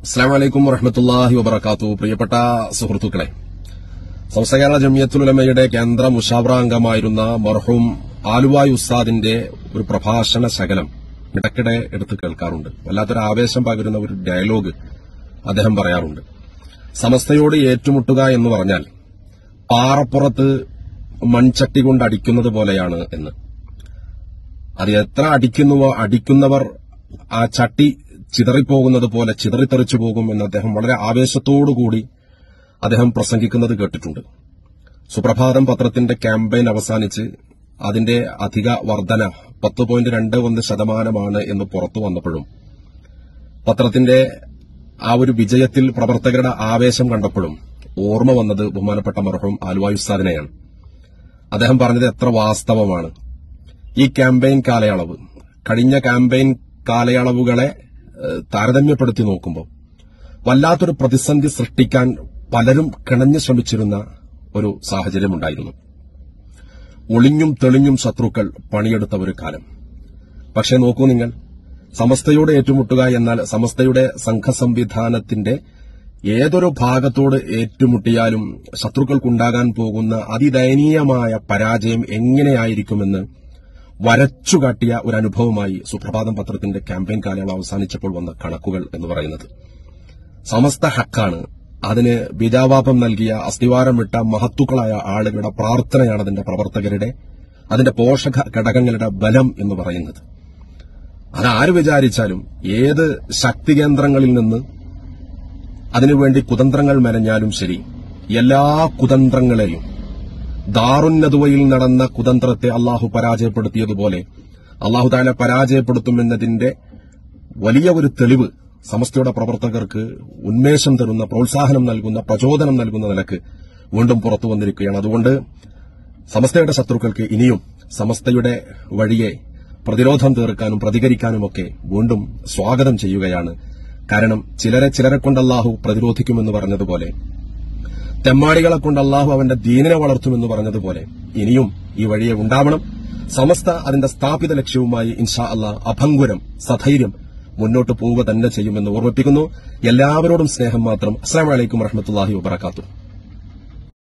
അസ്സലാമു അലൈക്കും വറഹ്മത്തുള്ളാഹി വബറകാതുഹു. പ്രിയപ്പെട്ട സുഹൃത്തുക്കളെ, സമസ്ത കേരള ജംഇയ്യത്തുൽ ഉലമയുടെ കേന്ദ്ര മുശാവറ അംഗമായിരുന്ന മർഹൂം ആലുവായി ഉസ്താദിന്റെ ഒരു പ്രഭാഷണ ശകലം ഇടയ്ക്കിടെ എടുത്ത് കേൾക്കാറുണ്ട്. വല്ലാത്തൊരു ആവേശം പകരുന്ന ഒരു ഡയലോഗ് അദ്ദേഹം പറയാറുണ്ട്. സമസ്തയോട് ഏറ്റുമുട്ടുക എന്ന് പറഞ്ഞാൽ പാറപ്പുറത്ത് മൺചട്ടി കൊണ്ട് അടിക്കുന്നത് പോലെയാണ് എന്ന്. അത് എത്ര അടിക്കുന്നുവോ അടിക്കുന്നവർ ആ ചട്ടി ചിതറിപ്പോകുന്നത് പോലെ ചിതറിത്തെറിച്ചു പോകും എന്ന് അദ്ദേഹം വളരെ ആവേശത്തോടുകൂടി അദ്ദേഹം പ്രസംഗിക്കുന്നത് കേട്ടിട്ടുണ്ട്. സുപ്രഭാതം പത്രത്തിന്റെ ക്യാമ്പയിൻ അവസാനിച്ച് അതിന്റെ അധിക വർധന 10.21% എന്ന് പുറത്തു വന്നപ്പോഴും പത്രത്തിന്റെ ആ ഒരു വിജയത്തിൽ പ്രവർത്തകരുടെ ആവേശം കണ്ടപ്പോഴും ഓർമ്മ വന്നത് ബഹുമാനപ്പെട്ട മർഹൂം ആലുവായി ഉസ്താദിനെയാണ്. അദ്ദേഹം പറഞ്ഞത് എത്ര വാസ്തവമാണ്. ഈ ക്യാമ്പയിൻ കാലയളവ് കഴിഞ്ഞ ക്യാമ്പയിൻ കാലയളവുകളെ താരതമ്യപ്പെടുത്തി നോക്കുമ്പോൾ വല്ലാത്തൊരു പ്രതിസന്ധി സൃഷ്ടിക്കാൻ പലരും കിണഞ്ഞു ശ്രമിച്ചിരുന്ന ഒരു സാഹചര്യമുണ്ടായിരുന്നു. ഒളിഞ്ഞും തെളിഞ്ഞും ശത്രുക്കൾ പണിയെടുത്ത ഒരു കാലം. പക്ഷേ നോക്കൂ നിങ്ങൾ, സമസ്തയോട് ഏറ്റുമുട്ടുക എന്നാൽ സമസ്തയുടെ സംഘസംവിധാനത്തിന്റെ ഏതൊരു ഭാഗത്തോട് ഏറ്റുമുട്ടിയാലും ശത്രുക്കൾക്കുണ്ടാകാൻ പോകുന്ന അതിദയനീയമായ പരാജയം എങ്ങനെയായിരിക്കുമെന്ന് വരച്ചുകാട്ടിയ ഒരു അനുഭവമായി സുപ്രഭാതം പത്രത്തിന്റെ ക്യാമ്പയിൻ കാലയളവ് അവസാനിച്ചപ്പോൾ വന്ന കണക്കുകൾ എന്ന് പറയുന്നത്. സമസ്ത ഹക്കാണ്. അതിന് ബീജാവാപം നൽകിയ അസ്ഥിവാരം വിട്ട മഹത്തുക്കളായ ആളുകളുടെ പ്രാർത്ഥനയാണ് അതിന്റെ പ്രവർത്തകരുടെ, അതിന്റെ പോഷക ഘടകങ്ങളുടെ ബലം എന്ന് പറയുന്നത്. അതാര് വിചാരിച്ചാലും ഏത് ശക്തി കേന്ദ്രങ്ങളിൽ നിന്ന് അതിനുവേണ്ടി കുതന്ത്രങ്ങൾ മെനഞ്ഞാലും ശരി, എല്ലാ കുതന്ത്രങ്ങളെയും ദാറുന്നതുവയിൽ നടന്ന കുതന്ത്രത്തെ അള്ളാഹു പരാജയപ്പെടുത്തിയതുപോലെ അള്ളാഹു താല പരാജയപ്പെടുത്തുമെന്നതിന്റെ വലിയ ഒരു തെളിവ് സമസ്തയുടെ പ്രവർത്തകർക്ക് ഉന്മേഷം തരുന്ന, പ്രോത്സാഹനം നൽകുന്ന, പ്രചോദനം നൽകുന്ന നിലക്ക് വീണ്ടും പുറത്തു വന്നിരിക്കുകയാണ്. അതുകൊണ്ട് സമസ്തയുടെ ശത്രുക്കൾക്ക് ഇനിയും സമസ്തയുടെ വഴിയെ പ്രതിരോധം തീർക്കാനും പ്രതികരിക്കാനുമൊക്കെ വീണ്ടും സ്വാഗതം ചെയ്യുകയാണ്. കാരണം ചിലരെ കൊണ്ട് അള്ളാഹു പ്രതിരോധിക്കുമെന്ന് പറഞ്ഞതുപോലെ, തെമ്മാടികളെ കൊണ്ട് അള്ളാഹു അവന്റെ ദീനിനെ വളർത്തുമെന്ന് പറഞ്ഞതുപോലെ ഇനിയും ഈ വഴിയെ ഉണ്ടാവണം. സമസ്ത അതിന്റെ സ്ഥാപിത ലക്ഷ്യവുമായി ഇൻഷാ അല്ലാഹ് അഭംഗുരം സധൈര്യം മുന്നോട്ട് പോവുക തന്നെ ചെയ്യുമെന്ന് ഓർമ്മിപ്പിക്കുന്നു. എല്ലാവരോടും സ്നേഹം മാത്രം. അസ്സലാമു അലൈക്കും വറഹ്മത്തുള്ളാഹി വബറകാതുഹു.